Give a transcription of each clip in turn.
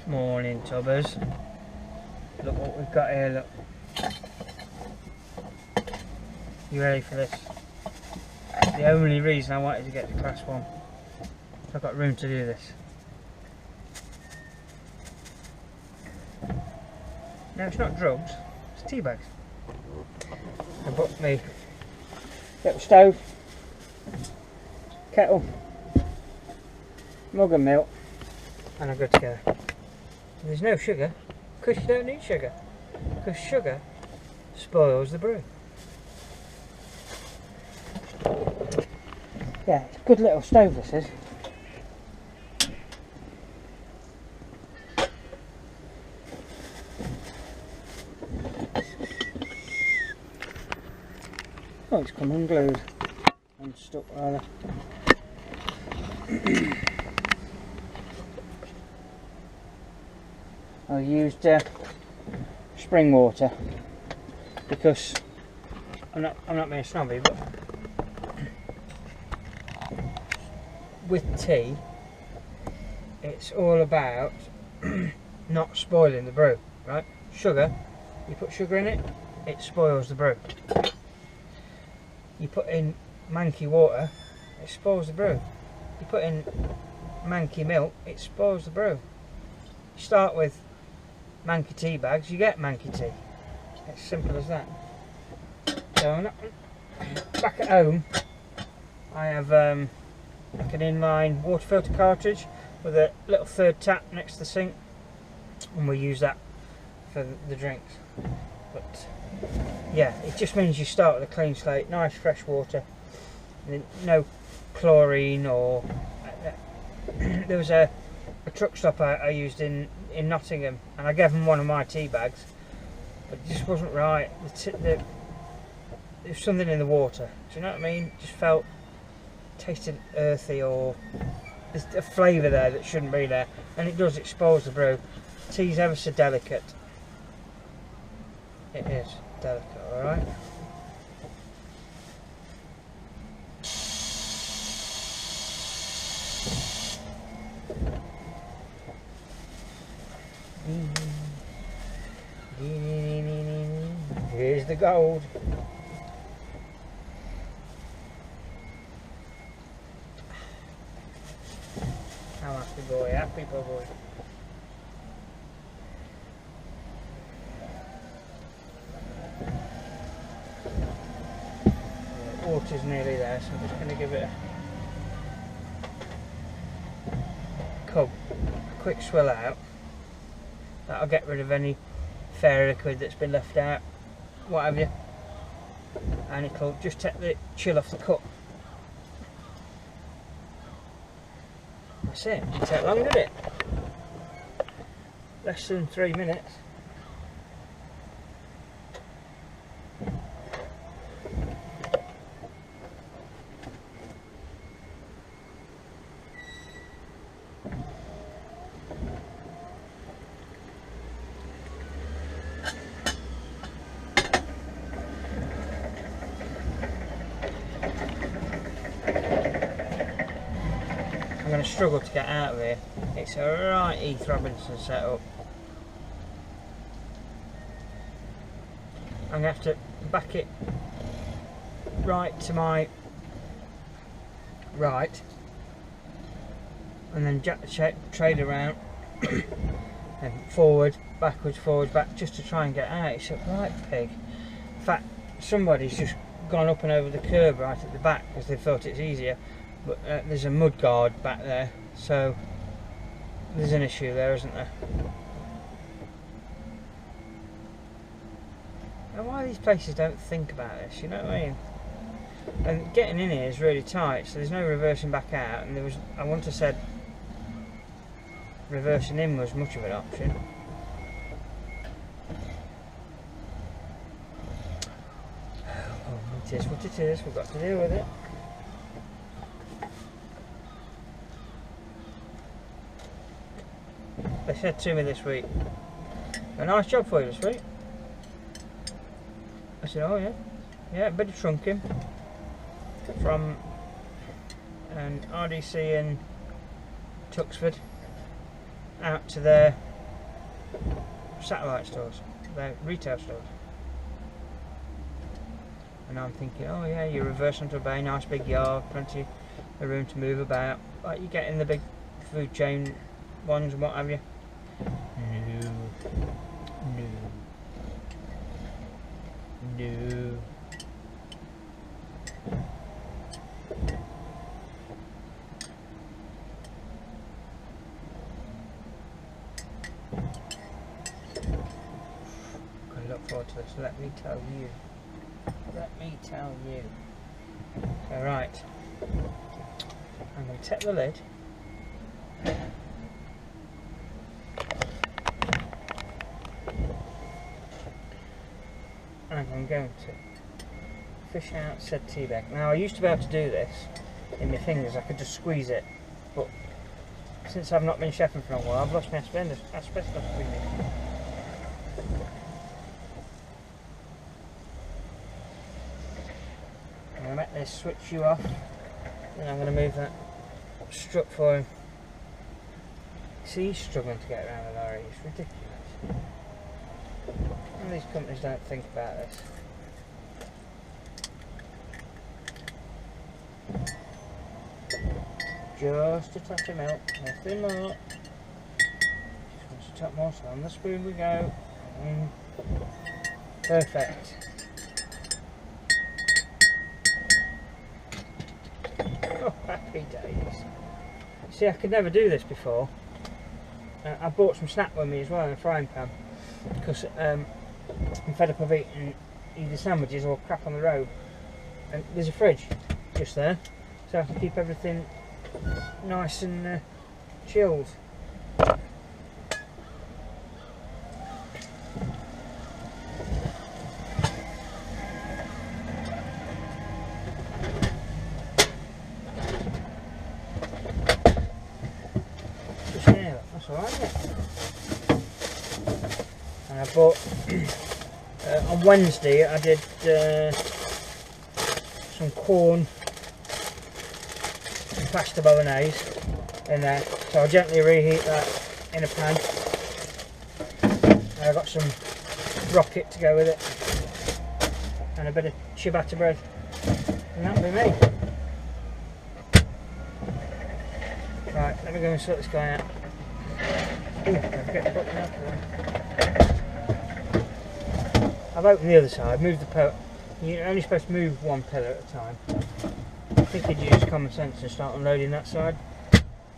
Morning, tubbers. Look what we've got here, look. You ready for this? The only reason I wanted to get to class 1. I've got room to do this. No, it's not drugs, it's tea bags. I bought me little stove, kettle, mug of milk, and I go together. There's no sugar, because you don't need sugar, because sugar spoils the brew. Yeah, it's a good little stove, this is. Oh, it's come unglued and stuck rather. I used spring water because I'm not being snobby, but with tea it's all about not spoiling the brew, right? Sugar, you put sugar in it, it spoils the brew. You put in manky water, it spoils the brew. You put in manky milk, it spoils the brew. You start with manky tea bags, you get manky tea. It's simple as that. So back at home, I have like an inline water filter cartridge with a little third tap next to the sink, and we use that for the drinks. But yeah, it just means you start with a clean slate, nice fresh water, and no chlorine or there was a truck stop I used in Nottingham, and I gave them one of my tea bags, but it just wasn't right. There was something in the water, do you know what I mean? It just tasted earthy, or there's a flavour there that shouldn't be there, and it does expose the brew. Tea's ever so delicate. It is delicate, alright? Here's the gold. How happy boy, happy boy. Water's nearly there, so I'm just going to give it a quick swill out. That'll get rid of any fair liquid that's been left out, what have you, and it'll just take the chill off the cup. That's it. Didn't take long, did it? Less than 3 minutes. I'm going to struggle to get out of here. It's a right Heath Robinson setup. I'm going to have to back it right to my right and then jack the trailer around and forward, backwards, forwards, back, just to try and get out. It's a right pig. In fact, somebody's just gone up and over the curb right at the back because they thought it's easier. But there's a mud guard back there, so there's an issue there, isn't there? And why these places don't think about this, you know what I mean? And getting in here is really tight, so there's no reversing back out, and I wouldn't have said reversing in was much of an option. Oh, it is what it is, we've got to deal with it. They said to me this week, a nice job for you this week. I said, oh yeah, yeah, a bit of trunking from an RDC in Tuxford out to there satellite stores, they're retail stores. And I'm thinking, oh yeah, you reverse onto a bay, nice big yard, plenty of room to move about, like you get in the big food chain ones and what have you. No. I look forward to this, let me tell you. So right, I'm going to take the lid and I'm going to fish out said tea bag. Now I used to be able to do this in my fingers, I could just squeeze it, but since I've not been chefing for a while I've lost my asbestos with me. I'm going to make this switch you off, and I'm going to move that strut for him. See, he's struggling to get around the lorry, it's ridiculous. And these companies don't think about this. Just a touch of milk, nothing more. Just a touch more, so on the spoon we go. Perfect. Oh, happy days. See, I could never do this before. I bought some snap with me as well in a frying pan, because I'm fed up of eating either sandwiches or crap on the road. And there's a fridge just there, so I can keep everything nice and chilled. That's alright, yeah. And I bought on Wednesday I did some corn and pasta bolognese in there, so I'll gently reheat that in a pan. And I got some rocket to go with it and a bit of ciabatta bread, and that'll be me. Right, let me go and sort this guy out. Ooh, I forget to put the milk in. I've opened the other side, moved the pillar. You're only supposed to move one pillar at a time. I think you'd use common sense and start unloading that side,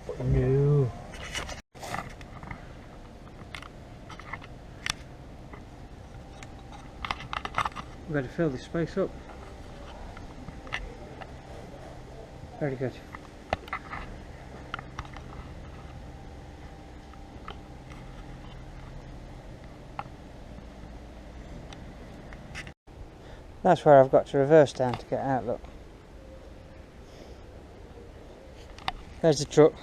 but no. We've got to fill this space up. Very good. That's where I've got to reverse down to get out, look. There's the truck,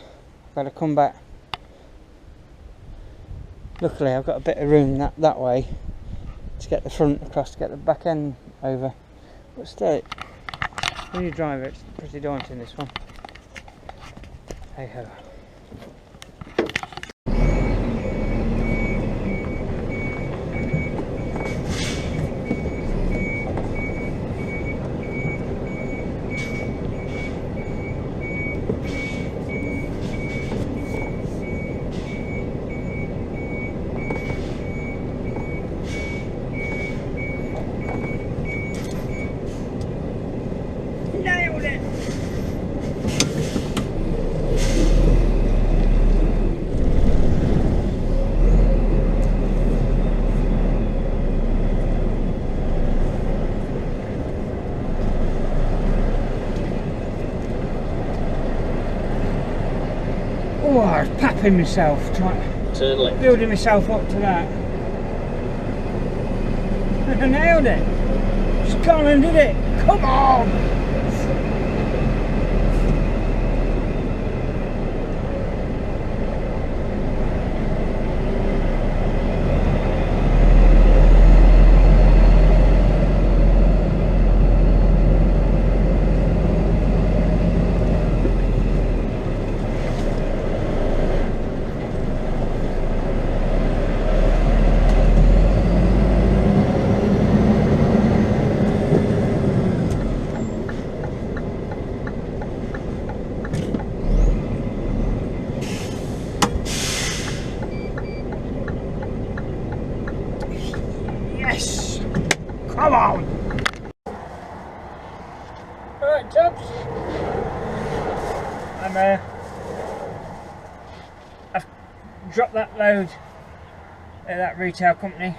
I've got to come back. Luckily I've got a bit of room that way to get the front across, to get the back end over. But still, when you drive it, it's pretty daunting, this one. Hey ho. Oh, I was papping myself, building myself up to that. I nailed it. Just gone and did it. Come on! Right, Tubbs. I've dropped that load at that retail company,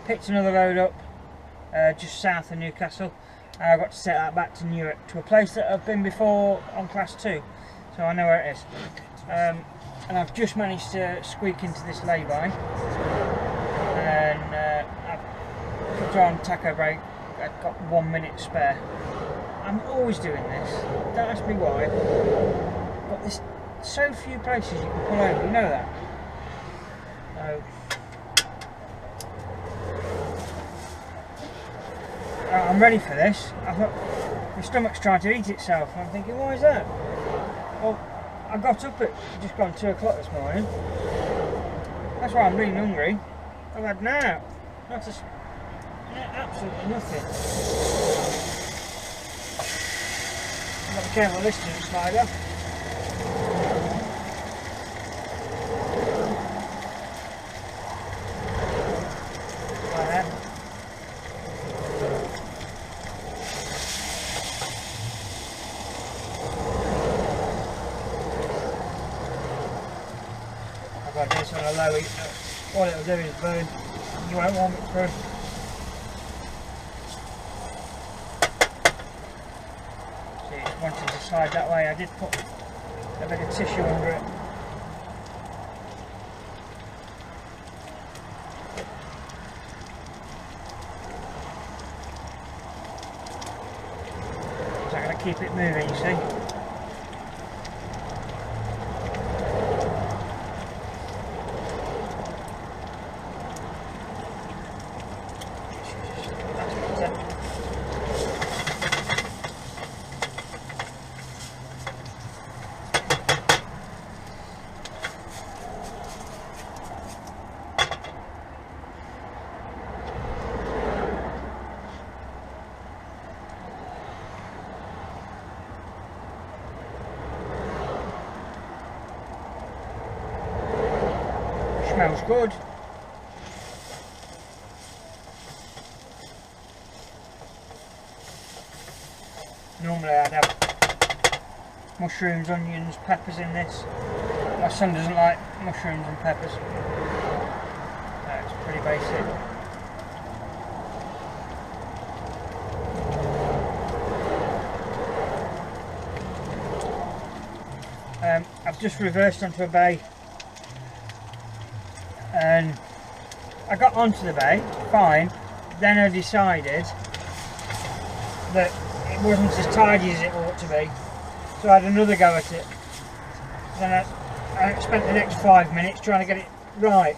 picked another load up just south of Newcastle. I've got to set that back to Newark, to a place that I've been before on class 2, so I know where it is. And I've just managed to squeak into this lay-by, and I've put on taco break. I've got 1 minute spare. I'm always doing this, don't ask me why, but there's so few places you can pull over, you know that? So, I'm ready for this. My stomach's trying to eat itself. I'm thinking, why is that? Well, I got up at just gone 2 o'clock this morning. That's why I'm really hungry. I've had now. Absolutely nothing. I've got to be careful this doesn't slide off. Like that. I've got this on a low heat. All it'll do is burn. You won't warm it through. Wanting to slide that way, I did put a bit of tissue under it. So I'm going to keep it moving, you see. Smells good. Normally I'd have mushrooms, onions, peppers in this. My son doesn't like mushrooms and peppers. It's pretty basic. I've just reversed onto a bay. And I got onto the bay, fine, then I decided that it wasn't as tidy as it ought to be, so I had another go at it. Then I spent the next 5 minutes trying to get it right.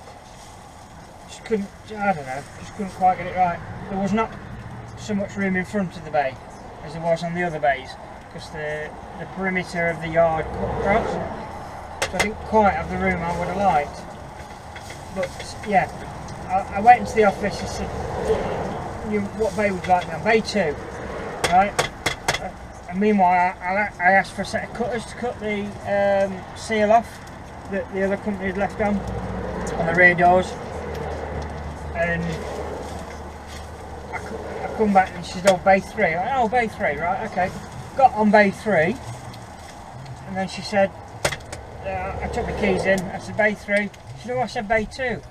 Just couldn't, I don't know, just couldn't quite get it right. There was not so much room in front of the bay as there was on the other bays, because the perimeter of the yard cut across, so I didn't quite have the room I would have liked. But yeah, I went into the office and said, what bay would you like now? Bay 2, right? And meanwhile, I asked for a set of cutters to cut the seal off that the other company had left on the rear doors. And I come back and she said, oh, bay 3. I went, oh, bay 3, right, okay. Got on bay 3, and then she said, I took the keys in, I said, bay 3. She said, oh, I said bay 2.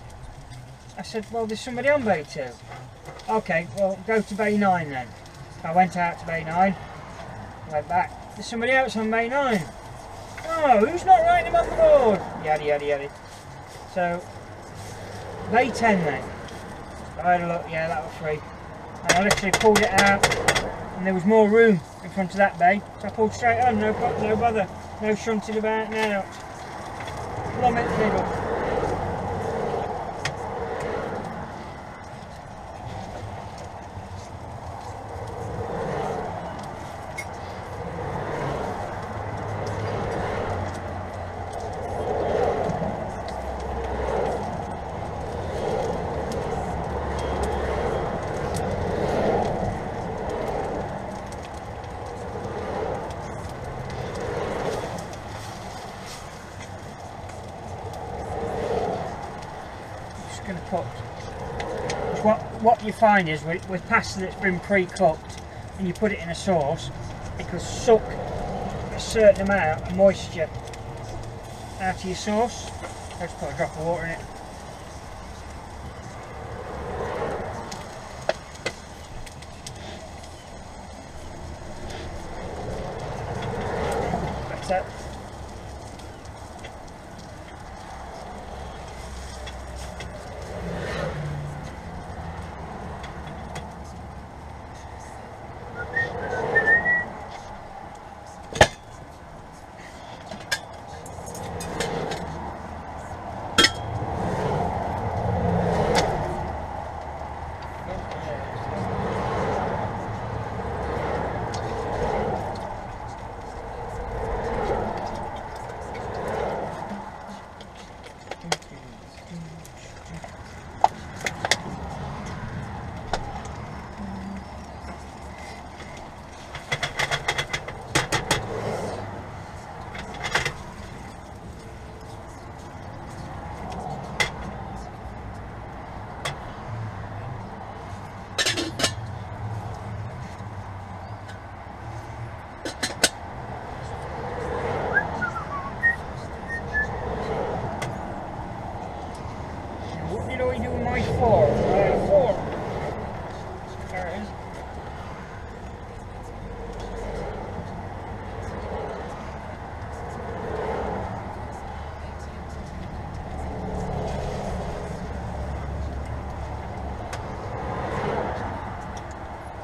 I said, well, there's somebody on bay 2. Okay, well, go to bay 9 then. I went out to bay 9, went back. There's somebody else on bay 9. Oh, who's not writing him on the board? Yada, yada, yada. So, bay 10 then. I had a look, yeah, that was free. And I literally pulled it out, and there was more room in front of that bay. So I pulled straight on, no bother. No shunting about now. Plumb it middle. Going to put what you find is with pasta that's been pre-cooked and you put it in a sauce, it will suck a certain amount of moisture out of your sauce. Let's put a drop of water in it. That's it.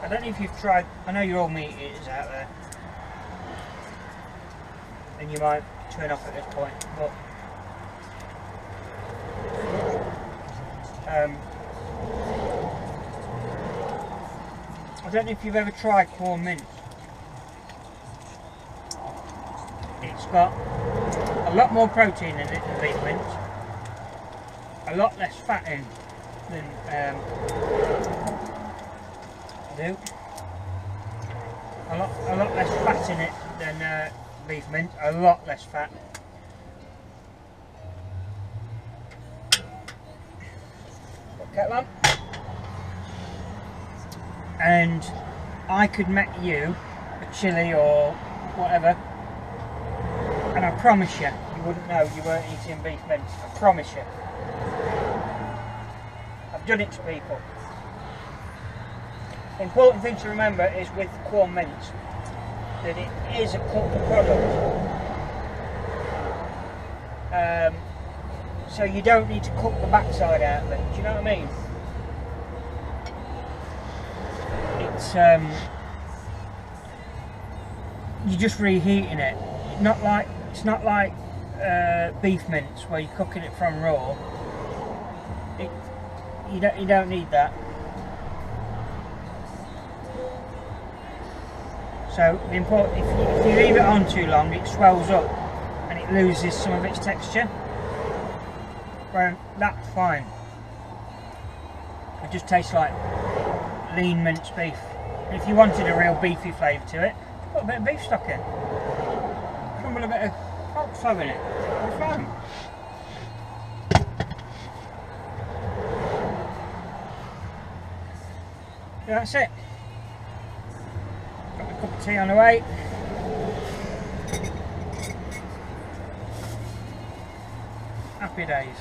I don't know if you've tried, I know you're all meat eaters out there, and you might turn off at this point, but I don't know if you've ever tried corn mince. It's got a lot more protein in it than beef mince, a lot less fat in than a lot less fat in it than beef mince, a lot less fat. Put kettle on. And I could make you a chilli or whatever, and I promise you, you wouldn't know you weren't eating beef mince. I promise you. I've done it to people. The important thing to remember is with corn mince that it is a cooked product, so you don't need to cook the backside out of it. Do you know what I mean? It's you're just reheating it. It's not like beef mince where you're cooking it from raw. You don't need that. So the important, if you leave it on too long, it swells up and it loses some of its texture. Well, that's fine. It just tastes like lean minced beef. And if you wanted a real beefy flavour to it, put a bit of beef stock in. Crumble a bit of pork flour in it. It's fine. Yeah, that's it. Got my cup of tea on the way. Happy days.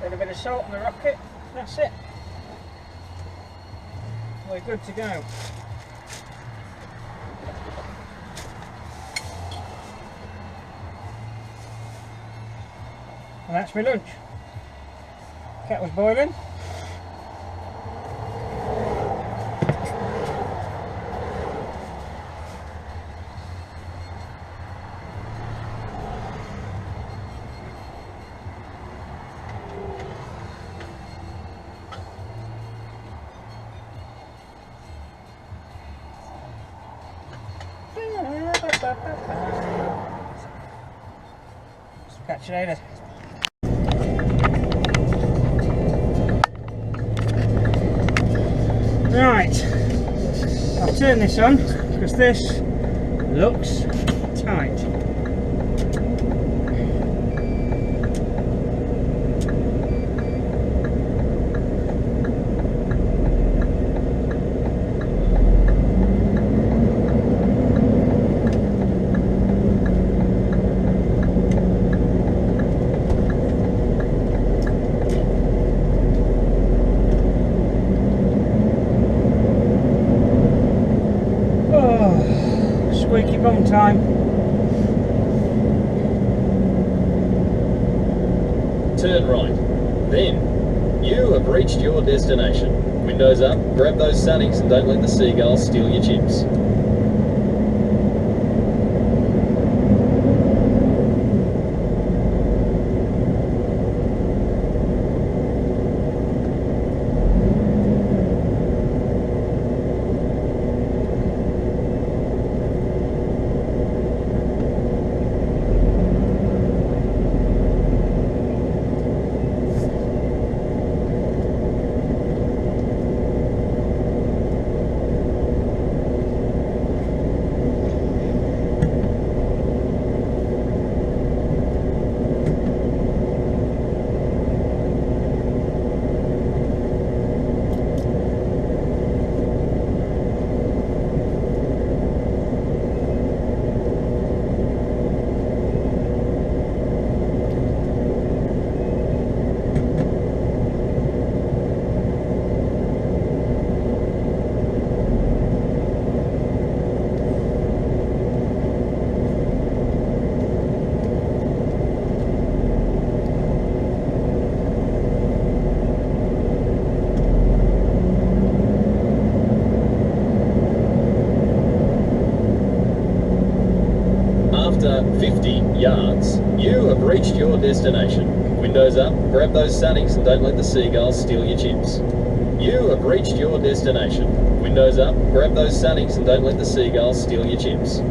A bit of salt on the rocket, that's it. We're good to go. And that's my lunch. Kettle's boiling. Catch you later. Right, I'll turn this on because this looks tight. Squeaky bum time. Turn right. Then, you have reached your destination. Windows up, grab those sunnies and don't let the seagulls steal your chips. After 50 yards, you have reached your destination. Windows up, grab those sunnies and don't let the seagulls steal your chips. You have reached your destination. Windows up, grab those sunnies and don't let the seagulls steal your chips.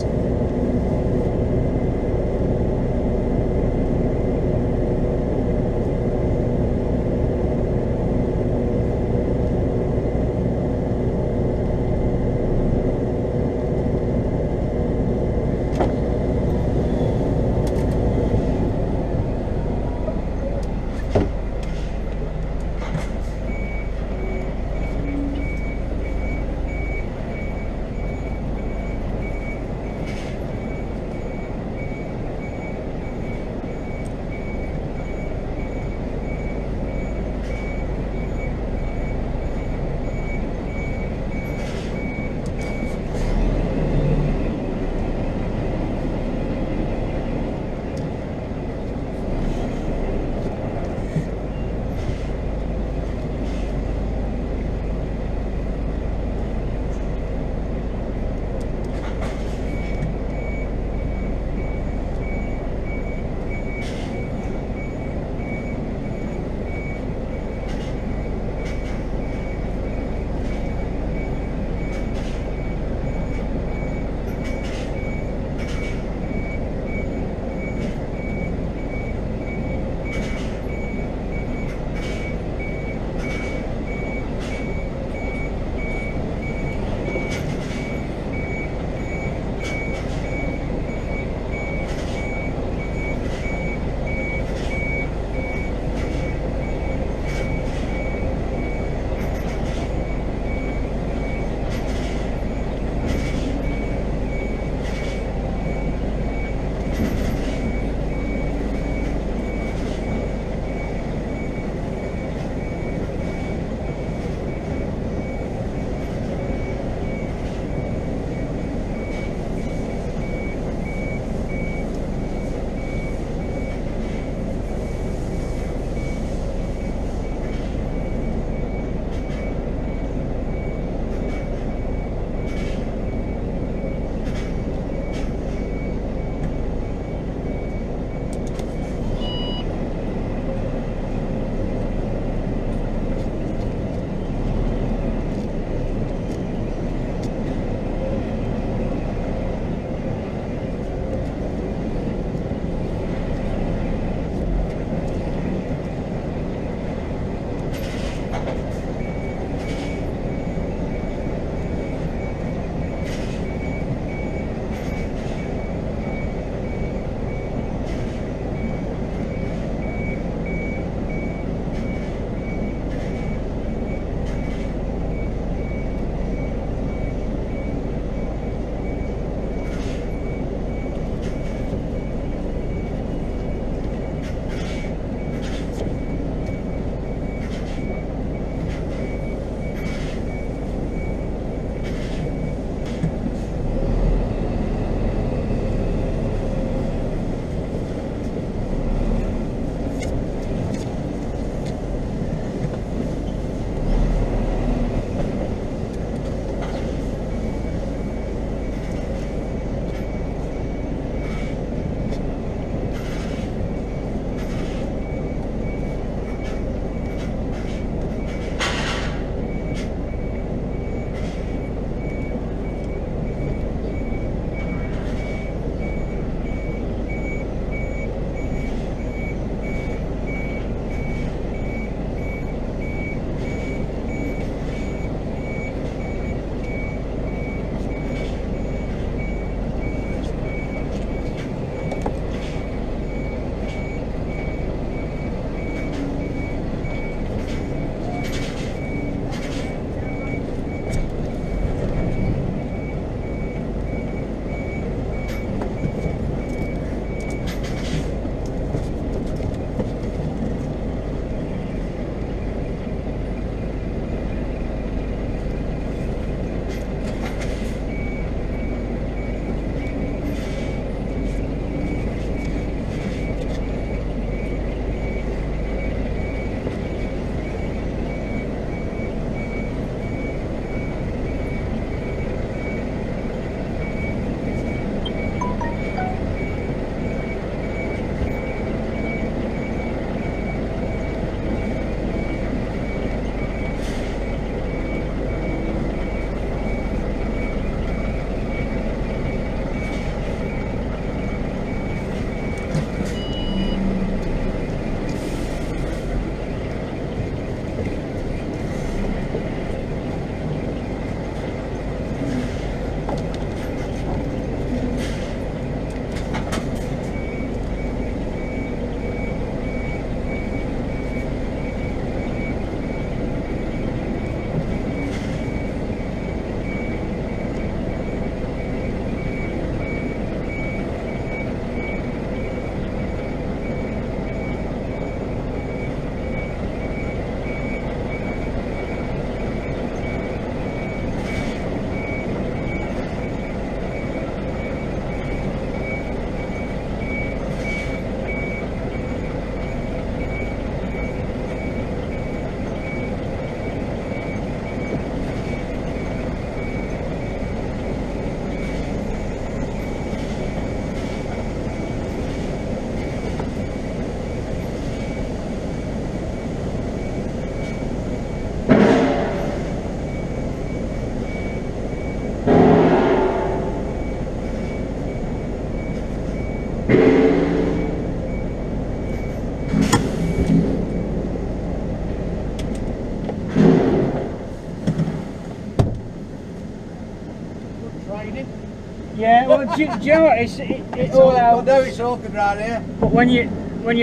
do you know what? It's all I out. know it's awkward right here. But when you're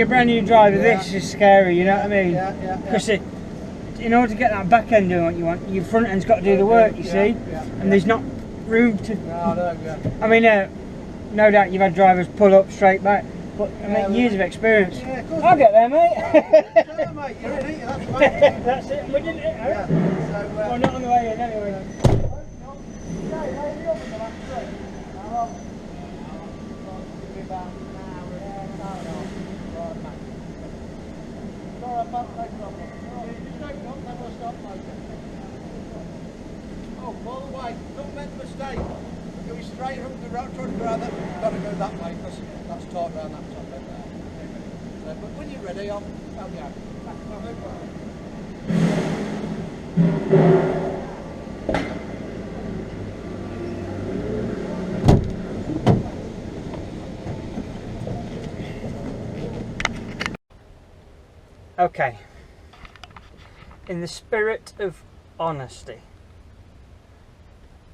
a brand new driver, this is scary. You know what I mean? Yeah. Because in order to get that back end doing what you want, your front end's got to do the work. You see, and there's not room to. No, I mean, no doubt you've had drivers pull up straight back, but I mean, years of experience. Yeah, of course. I'll get there, mate. Yeah, mate, you're in it, that's fine. That's it. We didn't hit her. Yeah, so, Well, not on the way in anyway. Oh, by the way, don't make the mistake. Go straight up the road, try to go around that. Got to go that way because that's tight around that top end there. So, but when you're ready, I'll go. Okay. In the spirit of honesty,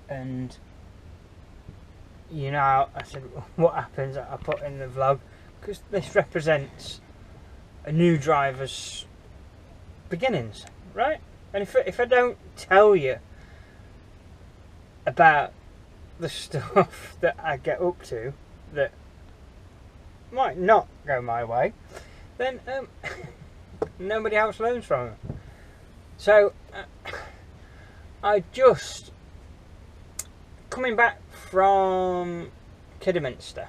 and you know, I said what happens, I put in the vlog, because this represents a new driver's beginnings, right? And if I don't tell you about the stuff that I get up to that might not go my way, then nobody else learns from it. So I just coming back from Kidderminster,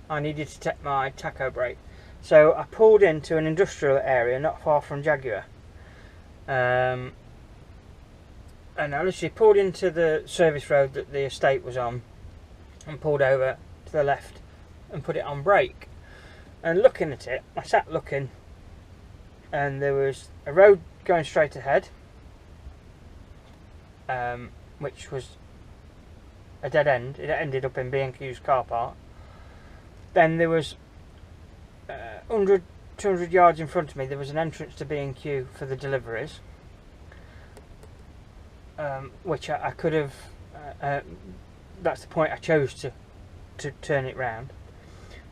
I needed to take my tacho brake, so I pulled into an industrial area not far from Jaguar, and I literally pulled into the service road that the estate was on and pulled over to the left and put it on brake. And looking at it, I sat looking, and there was a road going straight ahead, which was a dead end. It ended up in B&Q's car park. Then there was 100, 200 yards in front of me, there was an entrance to B&Q for the deliveries, which I could have, that's the point I chose to turn it round.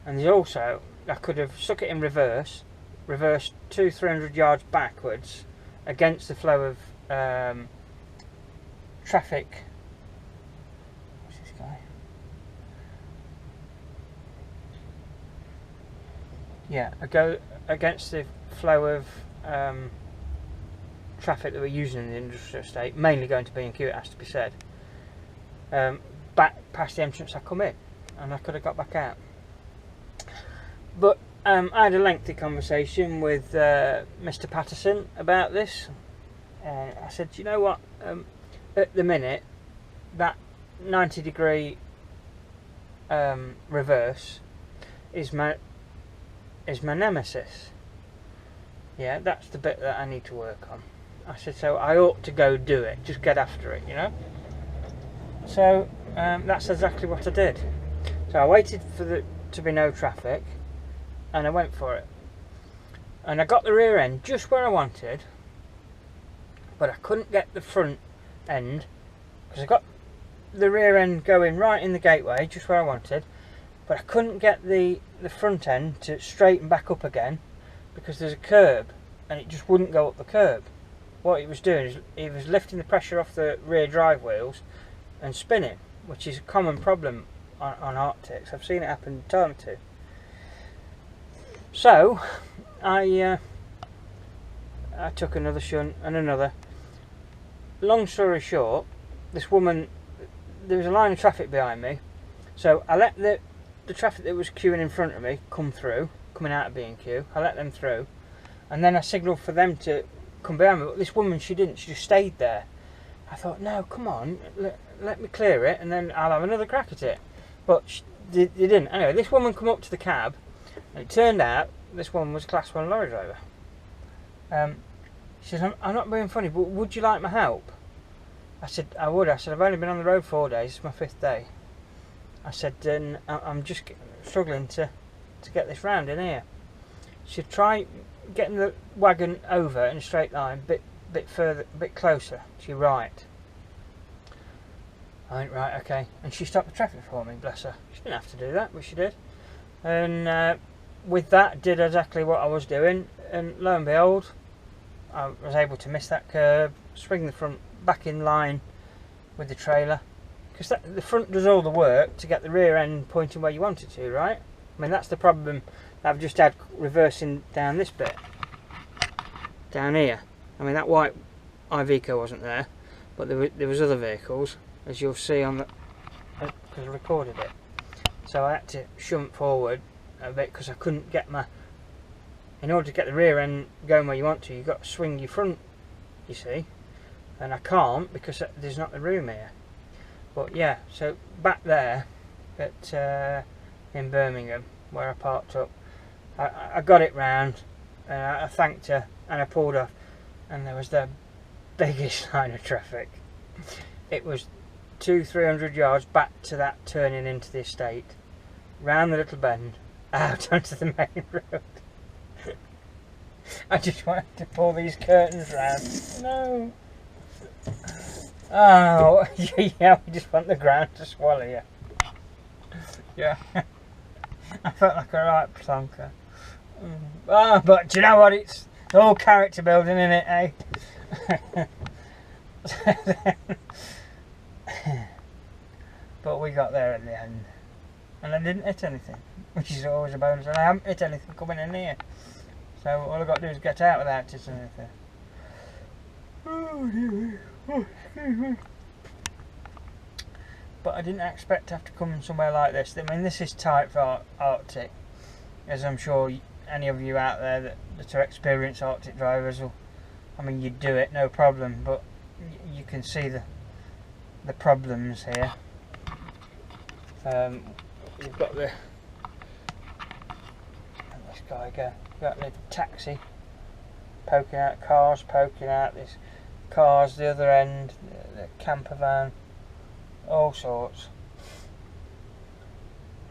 And there's also, I could have stuck it in reverse, reversed 200-300 yards backwards against the flow of traffic. What's this guy? Yeah, I go against the flow of traffic that we're using in the industrial estate, mainly going to B&Q, it has to be said, back past the entrance I come in, and I could have got back out. But I had a lengthy conversation with Mr. Patterson about this. I said, you know what, at the minute, that 90-degree reverse is my nemesis. Yeah, that's the bit that I need to work on. I said, so I ought to go do it, just get after it, you know. So that's exactly what I did. So I waited for there to be no traffic, and I went for it. And I got the rear end just where I wanted, but I couldn't get the front end, because I got the rear end going right in the gateway, just where I wanted, but I couldn't get the front end to straighten back up again, because there's a curb, and it just wouldn't go up the curb. What it was doing is it was lifting the pressure off the rear drive wheels and spinning, which is a common problem on Arctics. I've seen it happen a time or two. So I took another shunt and another. Long story short, this woman, there was a line of traffic behind me, so I let the traffic that was queuing in front of me come through, coming out of B&Q. I let them through, and then I signalled for them to come behind me, but this woman, she didn't, she just stayed there. I thought, no, come on, let me clear it, and then I'll have another crack at it. But they didn't. Anyway, this woman come up to the cab, and it turned out this woman was a Class 1 lorry driver. She said, I'm not being funny, but would you like my help? I said, I would. I said, I've only been on the road 4 days, it's my 5th day. I said, and I'm just struggling to get this round in here. She said, try getting the wagon over in a straight line, bit further, bit closer to your right. I went, right, okay. And she stopped the traffic for me, bless her. She didn't have to do that, but she did. And with that, did exactly what I was doing. And lo and behold, I was able to miss that curb, swing the front back in line with the trailer. Because the front does all the work to get the rear end pointing where you want it to, right? I mean, that's the problem that I've just had reversing down this bit. Down here. I mean, that white Iveco wasn't there, but there was other vehicles, as you'll see on the... because I recorded it. So I had to shunt forward a bit because I couldn't get my... In order to get the rear end going where you want to, you've got to swing your front, you see. And I can't because there's not the room here. But yeah, so back there at in Birmingham, where I parked up, I got it round, and I thanked her, and I pulled off, and there was the biggest line of traffic. It was 200-300 yards back to that turning into the estate, round the little bend, out onto the main road. I just wanted to pull these curtains round. No. Oh, yeah, we just want the ground to swallow you. Yeah. I felt like a right plonker. Oh, but do you know what? It's all character building, isn't it, eh? But we got there at the end. And I didn't hit anything, which is always a bonus. And I haven't hit anything coming in here. So all I've got to do is get out without hitting anything. Oh, dear. Oh, excuse me. But I didn't expect to have to come somewhere like this. I mean, this is tight for Arctic, as I'm sure any of you out there that are experienced Arctic drivers will. I mean, you'd do it, no problem, but you can see the problems here. You've got this guy go. You've got the taxi poking out, cars poking out, this cars the other end, the camper van, all sorts.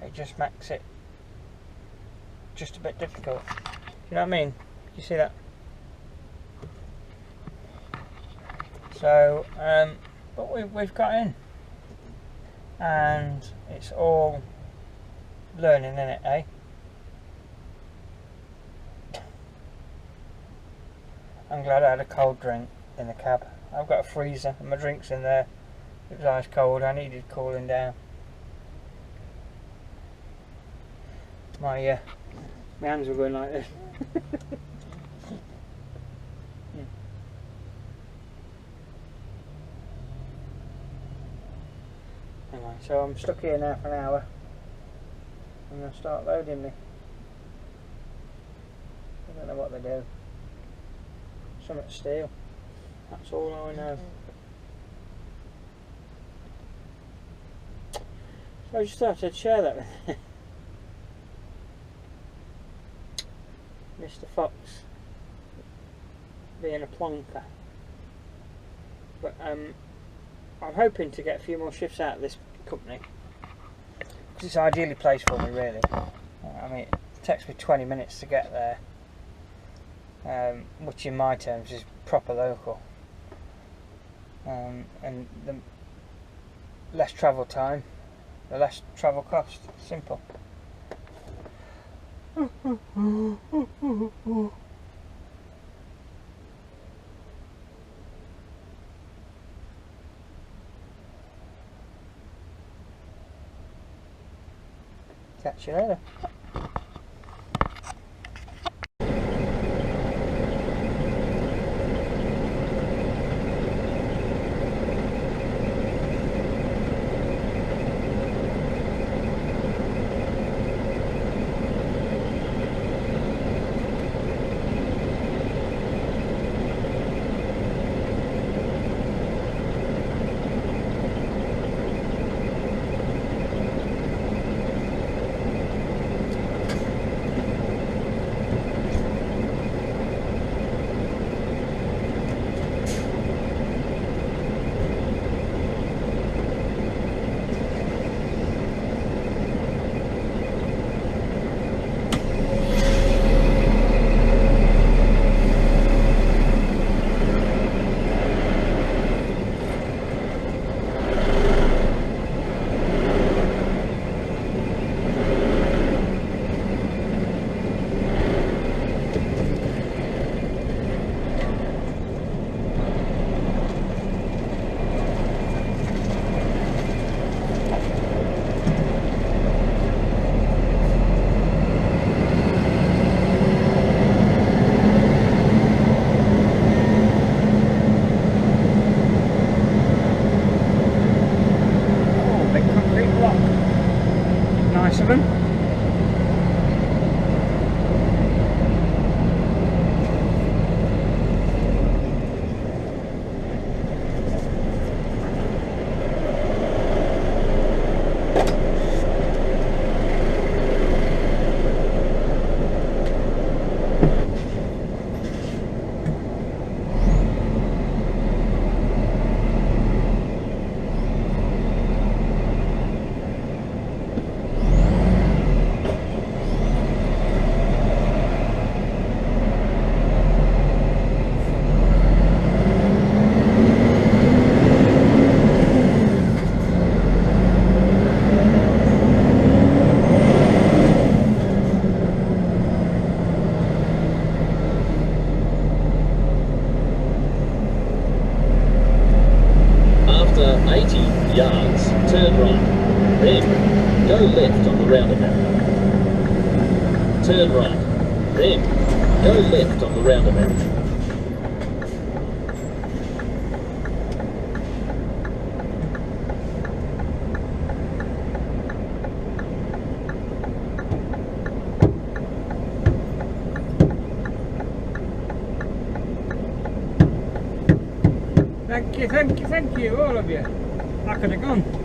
It just makes it just a bit difficult. Do you know what I mean? You see that? So, but we've got in, and it's all learning, isn't it, eh? I'm glad I had a cold drink in the cab. I've got a freezer and my drink's in there. It was ice cold, I needed cooling down. My hands were going like this. Anyway, so I'm stuck here now for an hour. I'm going to start loading me. I don't know what they do. Something steel. That's all I know. So I just thought I'd share that with you. Mr. Fox being a plonker. But I'm hoping to get a few more shifts out of this company, because it's ideally placed for me, really. I mean, it takes me 20 minutes to get there, which in my terms is proper local, and the less travel time, the less travel cost. Simple. Catch you later. turn right. Then, go left on the roundabout. Thank you, all of you. I could have gone.